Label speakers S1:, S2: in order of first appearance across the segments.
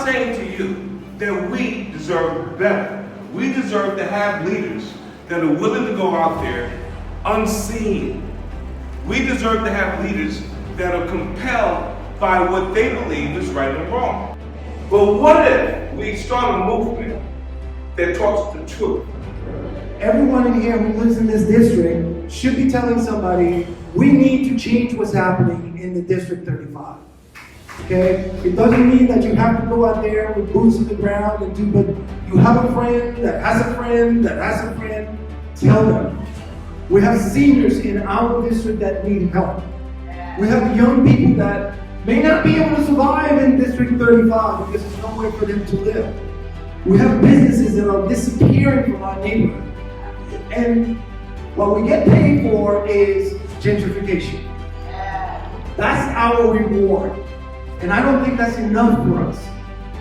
S1: not saying to you that we deserve better. We deserve to have leaders that are willing to go out there unseen. We deserve to have leaders that are compelled by what they believe is right and wrong. But what if we start a movement that talks the truth?
S2: Everyone in here who lives in this district should be telling somebody, we need to change what's happening in the District 35. Okay? It doesn't mean that you have to go out there with boots on the ground and do, but you have a friend that has a friend that has a friend, tell them. We have seniors in our district that need help. We have young people that may not be able to survive in District 35 because there's nowhere for them to live. We have businesses that are disappearing from our neighborhood. And what we get paid for is gentrification. That's our reward. And I don't think that's enough for us.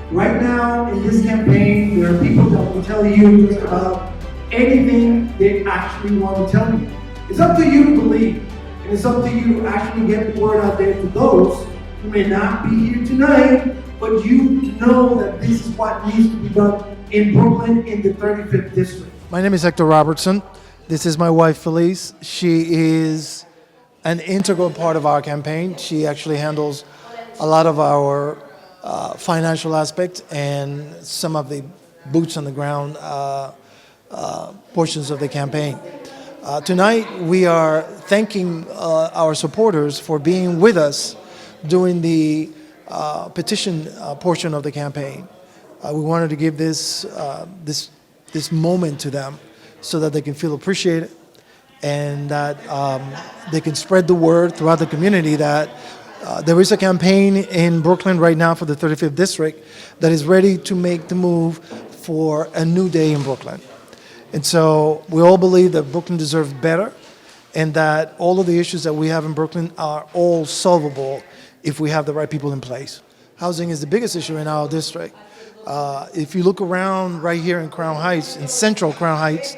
S2: Right now, in this campaign, there are people that will tell you just about anything they actually want to tell you. It's up to you to believe. And it's up to you to actually get the word out there to those who may not be here tonight, but you know that this is what needs to be done in Brooklyn in the 35th district.
S3: My name is Hector Robertson. This is my wife, Felice. She is an integral part of our campaign. She actually handles a lot of our financial aspects and some of the boots on the ground portions of the campaign. Tonight, we are thanking our supporters for being with us during the petition portion of the campaign. We wanted to give this moment to them so that they can feel appreciated and that they can spread the word throughout the community that there is a campaign in Brooklyn right now for the 35th district that is ready to make the move for a new day in Brooklyn. And so we all believe that Brooklyn deserves better and that all of the issues that we have in Brooklyn are all solvable if we have the right people in place. Housing is the biggest issue in our district. If you look around right here in Crown Heights, in central Crown Heights,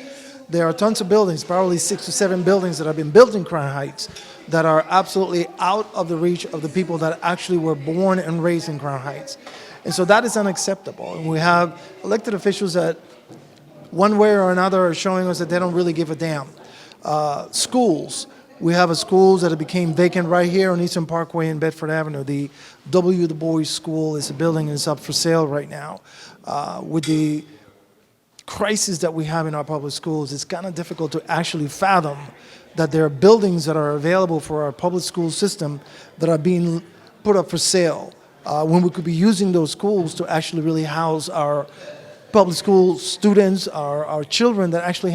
S3: there are tons of buildings, probably 6 to 7 buildings that have been built in Crown Heights that are absolutely out of the reach of the people that actually were born and raised in Crown Heights. And so that is unacceptable. And we have elected officials that one way or another are showing us that they don't really give a damn. Schools. We have schools that became vacant right here on Eastern Parkway and Bedford Avenue. The W. Du Bois School is a building that's up for sale right now. With the crisis that we have in our public schools, it's kind of difficult to actually fathom that there are buildings that are available for our public school system that are being put up for sale when we could be using those schools to actually really house our public school students, our children that actually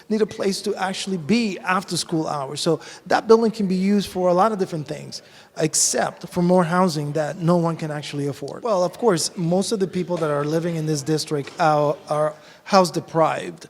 S3: need a place to actually be after school hours. So that building can be used for a lot of different things, except for more housing that no one can actually afford. Well, of course, most of the people that are living in this district are house deprived.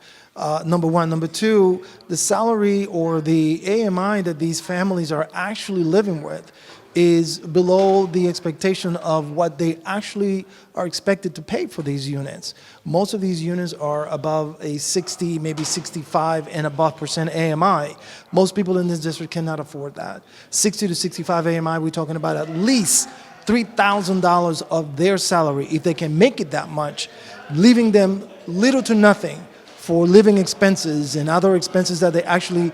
S3: Number one. Number two, the salary or the AMI that these families are actually living with is below the expectation of what they actually are expected to pay for these units. Most of these units are above a 60, maybe 65 and above % AMI. Most people in this district cannot afford that. 60 to 65 AMI, we're talking about at least $3,000 of their salary, if they can make it that much, leaving them little to nothing for living expenses and other expenses that they actually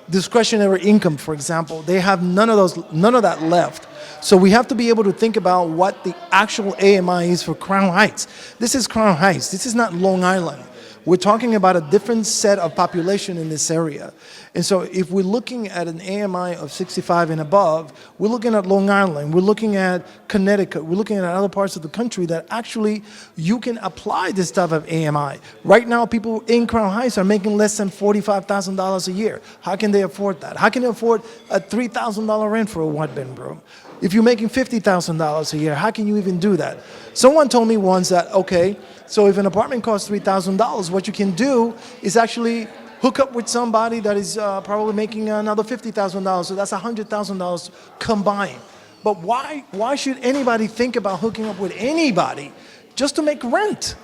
S3: discretionary income, for example. They have none of that left. So we have to be able to think about what the actual AMI is for Crown Heights. This is Crown Heights. This is not Long Island. We're talking about a different set of population in this area. And so if we're looking at an AMI of 65 and above, we're looking at Long Island, we're looking at Connecticut, we're looking at other parts of the country that actually you can apply this type of AMI. Right now, people in Crown Heights are making less than $45,000 a year. How can they afford that? How can they afford a $3,000 rent for a one-bedroom? If you're making $50,000 a year, how can you even do that? Someone told me once that, okay, so if an apartment costs $3,000, what you can do is actually hook up with somebody that is probably making another $50,000, so that's $100,000 combined. But why should anybody think about hooking up with anybody just to make rent?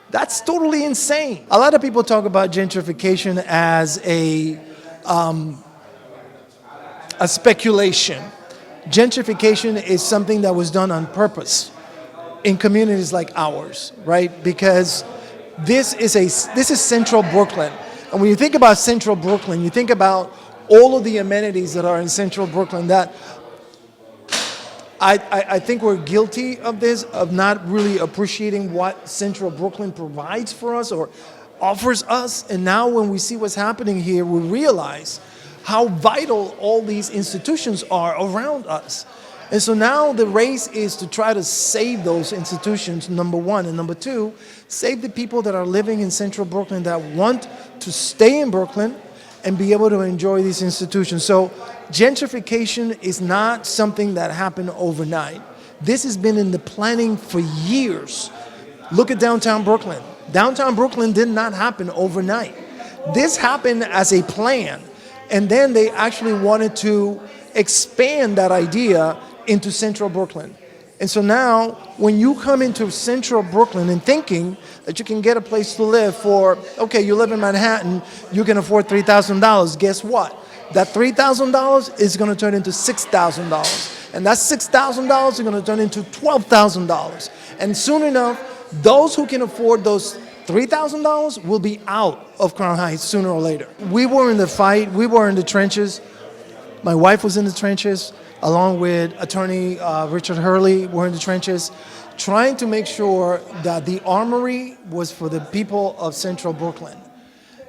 S3: That's totally insane. A lot of people talk about gentrification as a speculation. Gentrification is something that was done on purpose. in communities like ours, right? Because this is Central Brooklyn. And when you think about Central Brooklyn, you think about all of the amenities that are in Central Brooklyn that I think we're guilty of this, of not really appreciating what Central Brooklyn provides for us or offers us. And now when we see what's happening here, we realize how vital all these institutions are around us. And so now the race is to try to save those institutions, number one. And number two, save the people that are living in Central Brooklyn that want to stay in Brooklyn and be able to enjoy these institutions. So gentrification is not something that happened overnight. This has been in the planning for years. Look at downtown Brooklyn. Downtown Brooklyn did not happen overnight. This happened as a plan. And then they actually wanted to expand that idea into Central Brooklyn. And so now, when you come into Central Brooklyn and thinking that you can get a place to live for, okay, you live in Manhattan, you can afford $3,000. Guess what? That $3,000 is going to turn into $6,000. And that $6,000 is going to turn into $12,000. And soon enough, those who can afford those $3,000 will be out of Crown Heights sooner or later. We were in the fight. We were in the trenches. My wife was in the trenches, along with attorney Richard Hurley. We're in the trenches, trying to make sure that the Armory was for the people of Central Brooklyn.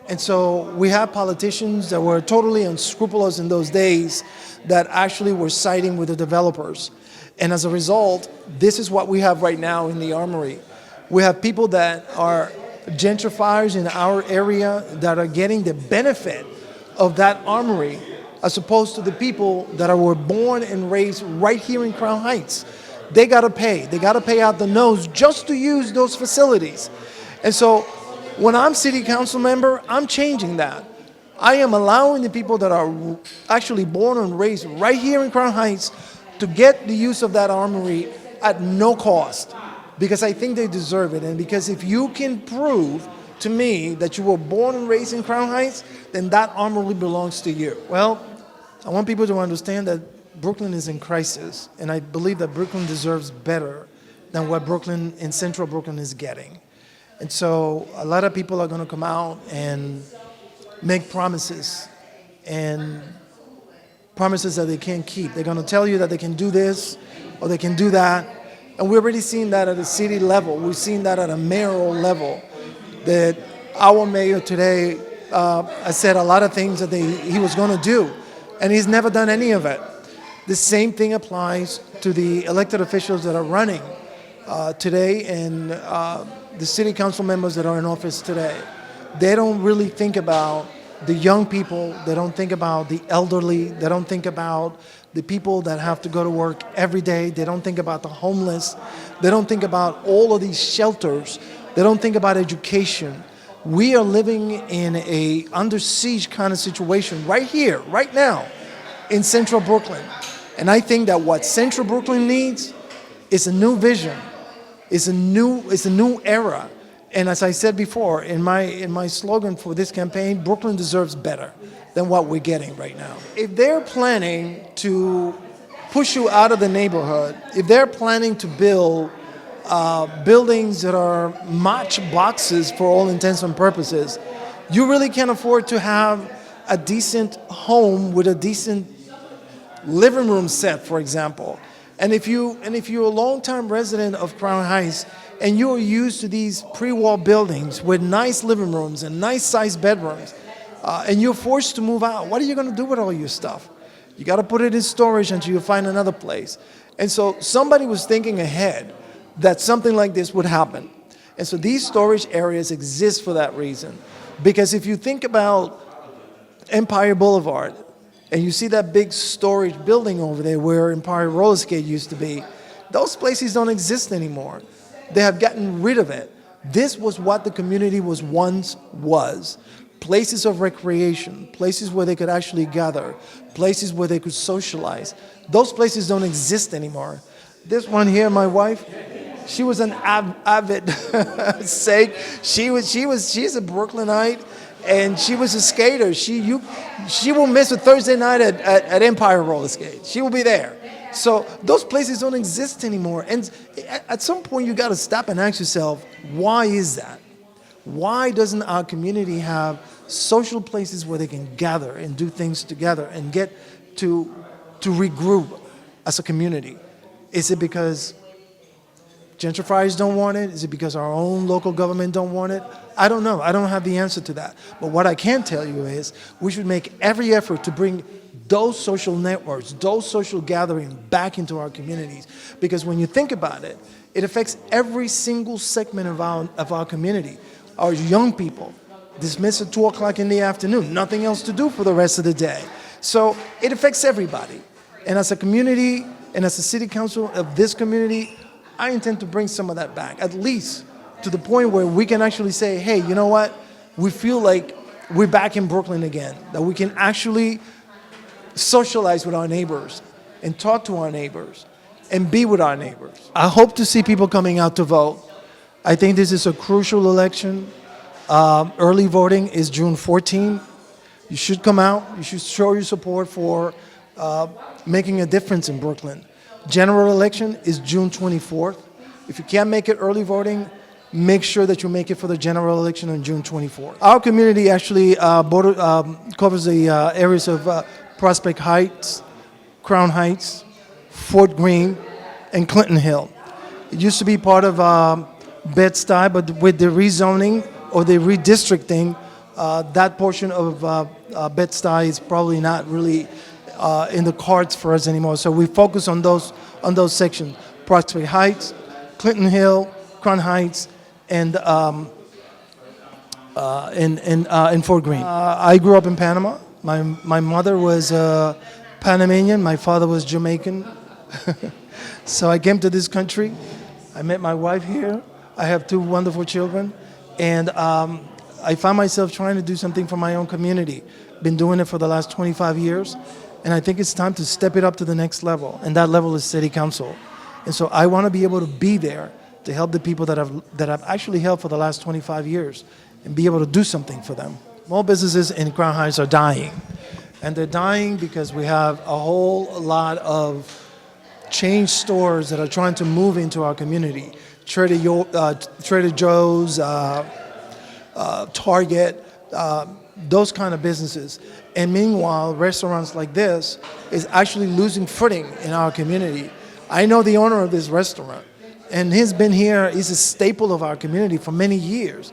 S3: And so we have politicians that were totally unscrupulous in those days that actually were siding with the developers. And as a result, this is what we have right now in the Armory. We have people that are gentrifiers in our area that are getting the benefit of that Armory, as opposed to the people that were born and raised right here in Crown Heights. They got to pay. They got to pay out the nose just to use those facilities. And so when I'm city council member, I'm changing that. I am allowing the people that are actually born and raised right here in Crown Heights to get the use of that Armory at no cost, because I think they deserve it. And because if you can prove to me that you were born and raised in Crown Heights, then that Armory belongs to you. Well, I want people to understand that Brooklyn is in crisis, and I believe that Brooklyn deserves better than what Brooklyn in Central Brooklyn is getting. And so a lot of people are going to come out and make promises, and promises that they can't keep. They're going to tell you that they can do this or they can do that. And we've already seen that at a city level. We've seen that at a mayoral level, that our mayor today has said a lot of things that he was going to do, and he's never done any of it. The same thing applies to the elected officials that are running today, and the city council members that are in office today. They don't really think about the young people. They don't think about the elderly. They don't think about the people that have to go to work every day. They don't think about the homeless. They don't think about all of these shelters. They don't think about education. We are living in a under siege kind of situation right here, right now, in Central Brooklyn. And I think that what Central Brooklyn needs is a new vision, is a new era. And as I said before, in my slogan for this campaign, Brooklyn deserves better than what we're getting right now. If they're planning to push you out of the neighborhood, if they're planning to build buildings that are match boxes for all intents and purposes, you really can't afford to have a decent home with a decent living room set, for example. And if you're a long-time resident of Crown Heights and you are used to these pre-wall buildings with nice living rooms and nice-sized bedrooms, and you're forced to move out, what are you going to do with all your stuff? You got to put it in storage until you find another place. And so somebody was thinking ahead that something like this would happen. And so these storage areas exist for that reason. Because if you think about Empire Boulevard, and you see that big storage building over there where Empire Roller Skate used to be, those places don't exist anymore. They have gotten rid of it. This was what the community once was. Places of recreation, places where they could actually gather, places where they could socialize. Those places don't exist anymore. This one here, my wife, she was an avid sake. She's a Brooklynite, and she was a skater. She will miss a Thursday night at Empire Roller Skate. She will be there. So those places don't exist anymore. And at some point, you got to stop and ask yourself, why is that? Why doesn't our community have social places where they can gather and do things together and get to regroup as a community? Is it because gentrifiers don't want it? Is it because our own local government don't want it? I don't know. I don't have the answer to that. But what I can tell you is we should make every effort to bring those social networks, those social gatherings back into our communities. Because when you think about it, it affects every single segment of our community. Our young people dismissed at 2 o'clock in the afternoon, nothing else to do for the rest of the day. So it affects everybody. And as a community and as a city council of this community, I intend to bring some of that back, at least to the point where we can actually say, hey, you know what? We feel like we're back in Brooklyn again, that we can actually socialize with our neighbors and talk to our neighbors and be with our neighbors. I hope to see people coming out to vote. I think this is a crucial election. Early voting is June 14. You should come out. You should show your support for making a difference in Brooklyn. General election is June 24th. If you can't make it early voting, make sure that you make it for the general election on June 24th. Our community actually covers the areas of Prospect Heights, Crown Heights, Fort Greene, and Clinton Hill. It used to be part of Bed-Stuy, but with the rezoning or the redistricting, that portion of Bed-Stuy is probably not really in the cards for us anymore. So we focus on those sections: Prospect Heights, Clinton Hill, Crown Heights, and Fort Greene. I grew up in Panama. My mother was Panamanian. My father was Jamaican. So I came to this country. I met my wife here. I have 2 wonderful children, and I found myself trying to do something for my own community. Been doing it for the last 25 years, and I think it's time to step it up to the next level, and that level is city council. And so I want to be able to be there to help the people that I've actually helped for the last 25 years and be able to do something for them. Small businesses in Crown Heights are dying, and they're dying because we have a whole lot of chain stores that are trying to move into our community. Trader Joe's, Target, those kind of businesses. And meanwhile, restaurants like this is actually losing footing in our community. I know the owner of this restaurant, and he's been here, he's a staple of our community for many years.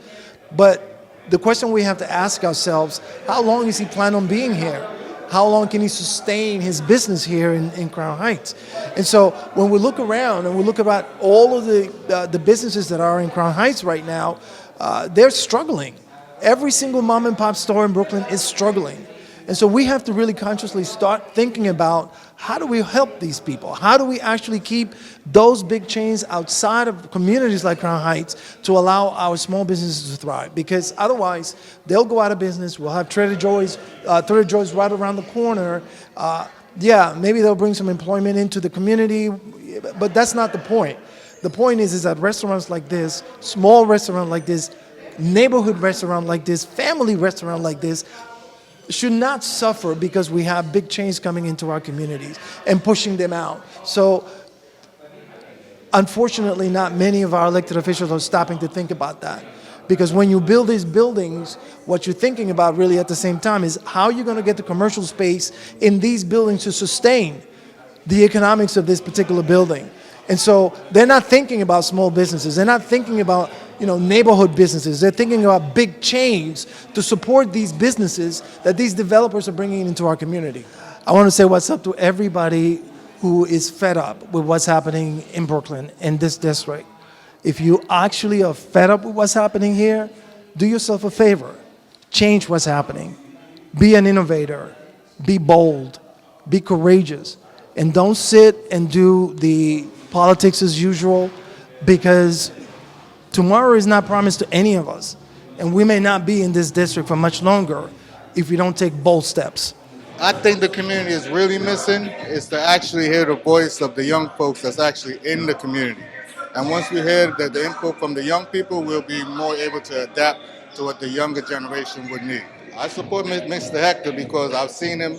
S3: But the question we have to ask ourselves, how long is he planning on being here? How long can he sustain his business here in Crown Heights? And so when we look around and we look about all of the businesses that are in Crown Heights right now, they're struggling. Every single mom and pop store in Brooklyn is struggling. And so we have to really consciously start thinking about, how do we help these people? How do we actually keep those big chains outside of communities like Crown Heights to allow our small businesses to thrive? Because otherwise, they'll go out of business. We'll have Trader Joe's right around the corner. Yeah, maybe they'll bring some employment into the community, but that's not the point. The point is that restaurants like this, small restaurant like this, neighborhood restaurant like this, family restaurant like this, should not suffer because we have big chains coming into our communities and pushing them out. So unfortunately, not many of our elected officials are stopping to think about that. Because when you build these buildings, what you're thinking about really at the same time is how you're going to get the commercial space in these buildings to sustain the economics of this particular building. And so they're not thinking about small businesses. They're not thinking about neighborhood businesses. They're thinking about big chains to support these businesses that these developers are bringing into our community. I want to say what's up to everybody who is fed up with what's happening in Brooklyn, in this district. If you actually are fed up with what's happening here, do yourself a favor. Change what's happening. Be an innovator. Be bold. Be courageous. And don't sit and do the politics as usual, because tomorrow is not promised to any of us, and we may not be in this district for much longer if we don't take bold steps.
S4: I think the community is really missing is to actually hear the voice of the young folks that's actually in the community. And once we hear the input from the young people, we'll be more able to adapt to what the younger generation would need. I support Mr. Hector because I've seen him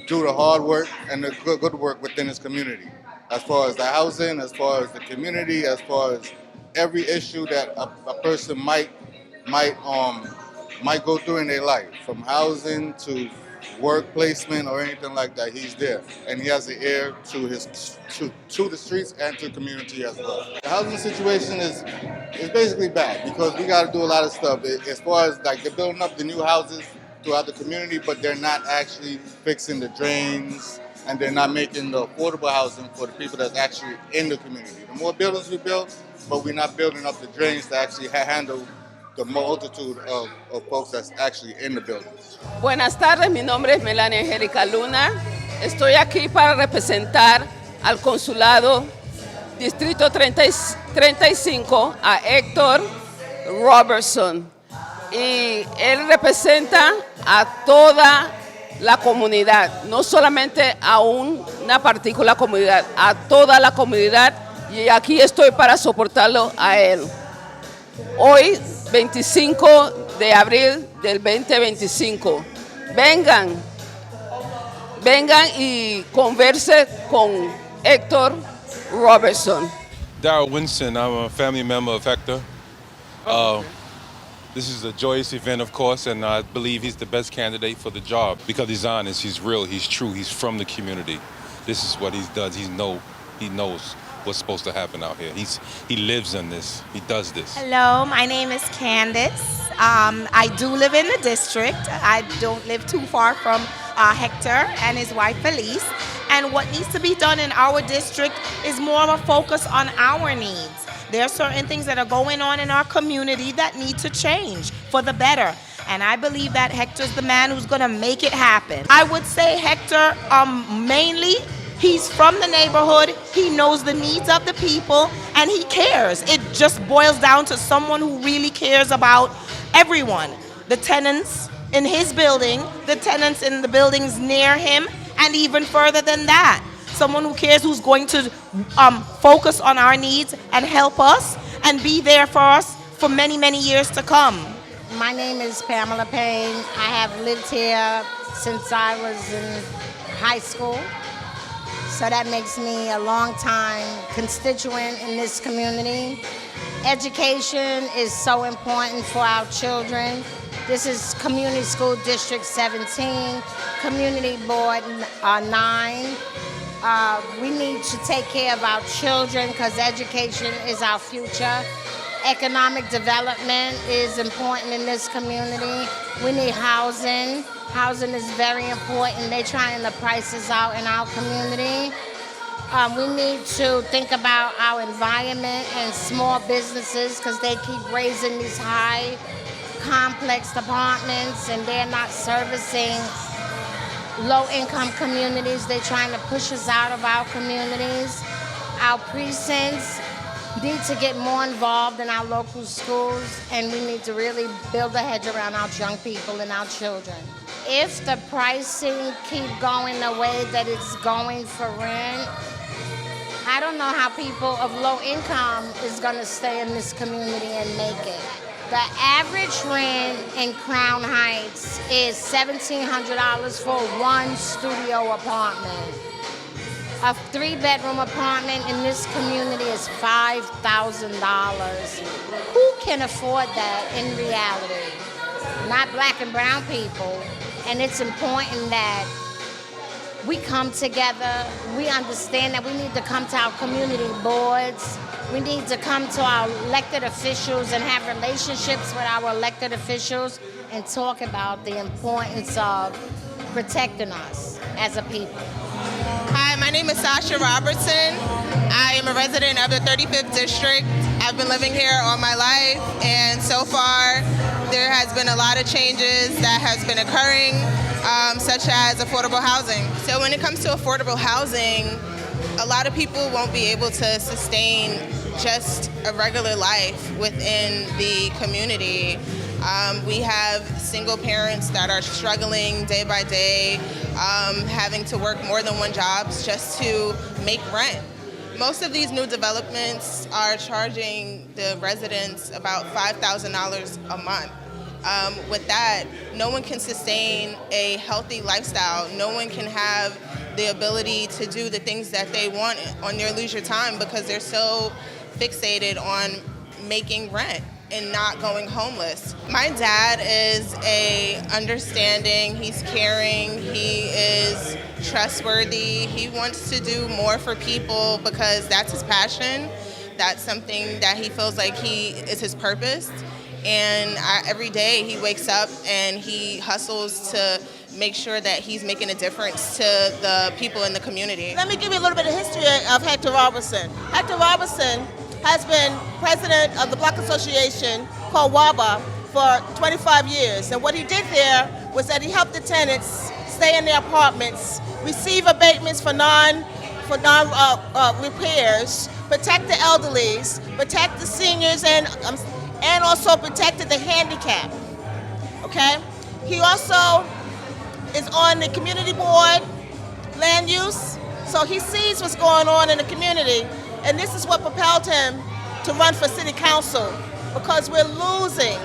S4: do the hard work and the good work within his community. as far as the housing, as far as the community, as far as every issue that a person might go through in their life, from housing to work placement or anything like that. He's there, and he has an ear to the streets and to the community as well. The housing situation is basically bad because we got to do a lot of stuff as far as like they're building up the new houses throughout the community, but they're not actually fixing the drains and they're not making the affordable housing for the people that's actually in the community. The more buildings we build, but we're not building up the drains to actually handle the multitude of folks that's actually in the buildings.
S5: Buenas tardes, mi nombre es Melania Angélica Luna. Estoy aquí para representar al consulado Distrito 35 a Hector Robertson. Y él representa a toda la comunidad, no solamente a una particular comunidad, a toda la comunidad, y aquí estoy para soportarlo a él. Hoy, 25 de abril del 2025, vengan y converse con Hector Robertson.
S6: Darrell Winston, I'm a family member of Hector. This is a joyous event, of course, and I believe he's the best candidate for the job because he's honest, he's real, he's true, he's from the community. This is what he does. He knows what's supposed to happen out here. He lives in this. He does this.
S7: Hello, my name is Candace. I do live in the district. I don't live too far from Hector and his wife Felice. And what needs to be done in our district is more of a focus on our needs. There are certain things that are going on in our community that need to change for the better. And I believe that Hector's the man who's gonna make it happen. I would say Hector, mainly, he's from the neighborhood, he knows the needs of the people, and he cares. It just boils down to someone who really cares about everyone. The tenants in his building, the tenants in the buildings near him, and even further than that. Someone who cares, who's going to focus on our needs and help us and be there for us for many, many years to come.
S8: My name is Pamela Payne. I have lived here since I was in high school. So that makes me a long time constituent in this community. Education is so important for our children. This is Community School District 17, Community Board 9. We need to take care of our children because education is our future. Economic development is important in this community. We need housing. Housing is very important. They're trying the prices out in our community. We need to think about our environment and small businesses because they keep raising these high complex apartments and they're not servicing low-income communities. They're trying to push us out of our communities. Our precincts need to get more involved in our local schools, and we need to really build a hedge around our young people and our children. If the pricing keep going the way that it's going for rent, I don't know how people of low income is gonna stay in this community and make it. The average rent in Crown Heights is $1,700 for one studio apartment. A 3-bedroom apartment in this community is $5,000. Who can afford that in reality? Not black and brown people. And it's important that we come together. We understand that we need to come to our community boards. We need to come to our elected officials and have relationships with our elected officials and talk about the importance of protecting us as a people.
S9: Hi, my name is Hector Robertson. I am a resident of the 35th District. I've been living here all my life, and so far there has been a lot of changes that has been occurring, such as affordable housing. So when it comes to affordable housing, a lot of people won't be able to sustain just a regular life within the community. We have single parents that are struggling day by day, having to work more than one job just to make rent. Most of these new developments are charging the residents about $5,000 a month. With that, no one can sustain a healthy lifestyle. No one can have the ability to do the things that they want on their leisure time because they're so fixated on making rent and not going homeless. My dad is understanding, he's caring, he is trustworthy, he wants to do more for people because that's his passion, that's something that he feels like is his purpose. And every day he wakes up and he hustles to make sure that he's making a difference to the people in the community.
S10: Let me give you a little bit of history of Hector Robertson. Hector Robertson has been president of the Block Association called WABA for 25 years. And what he did there was that he helped the tenants stay in their apartments, receive abatements for non repairs, protect the elderlies, protect the seniors, and also protected the handicapped. Okay? He also is on the community board, land use, so he sees what's going on in the community, and this is what propelled him to run for city council, because we're losing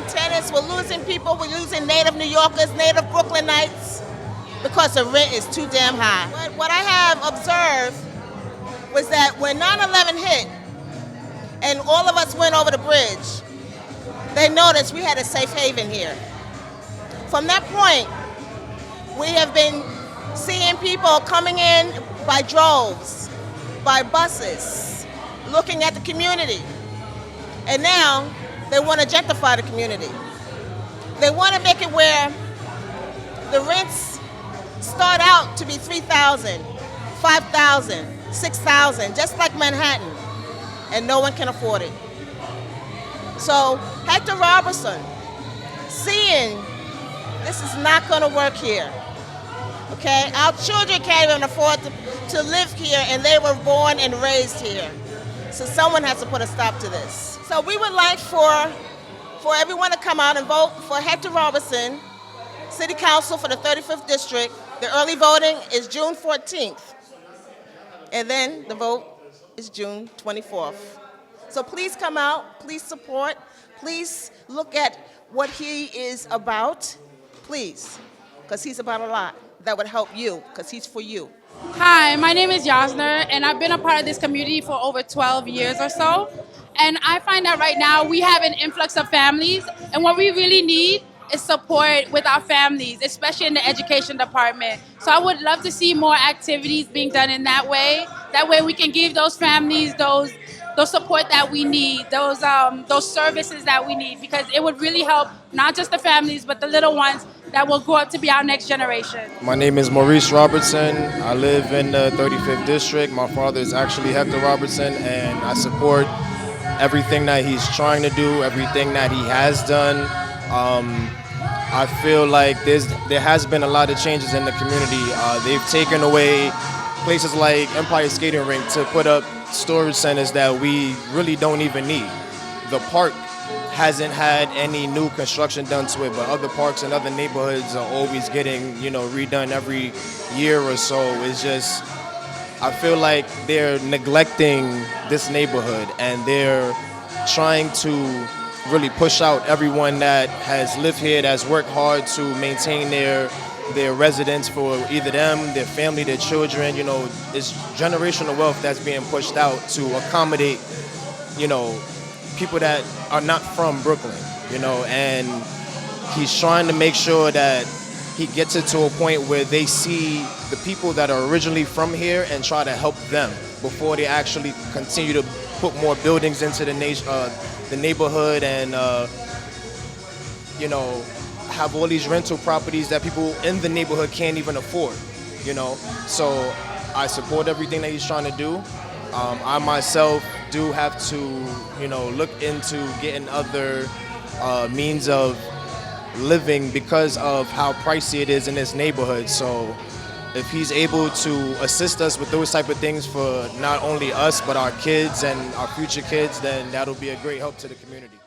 S10: tenants, we're losing people, we're losing native New Yorkers, native Brooklynites, because the rent is too damn high. What I have observed was that when 9/11 hit, and all of us went over the bridge, they noticed we had a safe haven here. From that point, we have been seeing people coming in by droves, by buses, looking at the community. And now they want to gentrify the community. They want to make it where the rents start out to be $3,000, $5,000, $6,000, just like Manhattan, and no one can afford it. So Hector Robertson, seeing this is not going to work here, okay? Our children can't even afford to live here, and they were born and raised here. So someone has to put a stop to this. So we would like for everyone to come out and vote for Hector Robertson, City Council for the 35th District. The early voting is June 14th, and then the vote is June 24th. So please come out, please support, please look at what he is about, please, because he's about a lot that would help you, because he's for you.
S11: Hi, my name is Yasner, and I've been a part of this community for over 12 years or so. And I find that right now we have an influx of families, and what we really need is support with our families, especially in the education department. So I would love to see more activities being done in that way. That way we can give those families those support that we need, those services that we need, because it would really help not just the families, but the little ones that will grow up to be our next generation.
S12: My name is Maurice Robertson. I live in the 35th District. My father is actually Hector Robertson, and I support everything that he's trying to do, everything that he has done. I feel like there has been a lot of changes in the community. They've taken away places like Empire Skating Rink to put up storage centers that we really don't even need. The park hasn't had any new construction done to it, but other parks and other neighborhoods are always getting, redone every year or so. It's just, I feel like they're neglecting this neighborhood, and they're trying to really push out everyone that has lived here, that's worked hard to maintain their residence for either them, their family, their children. It's generational wealth that's being pushed out to accommodate, people that are not from Brooklyn, and he's trying to make sure that he gets it to a point where they see the people that are originally from here and try to help them before they actually continue to put more buildings into the neighborhood and, have all these rental properties that people in the neighborhood can't even afford, So I support everything that he's trying to do. I myself do have to, look into getting other means of living because of how pricey it is in this neighborhood. So if he's able to assist us with those type of things for not only us, but our kids and our future kids, then that'll be a great help to the community.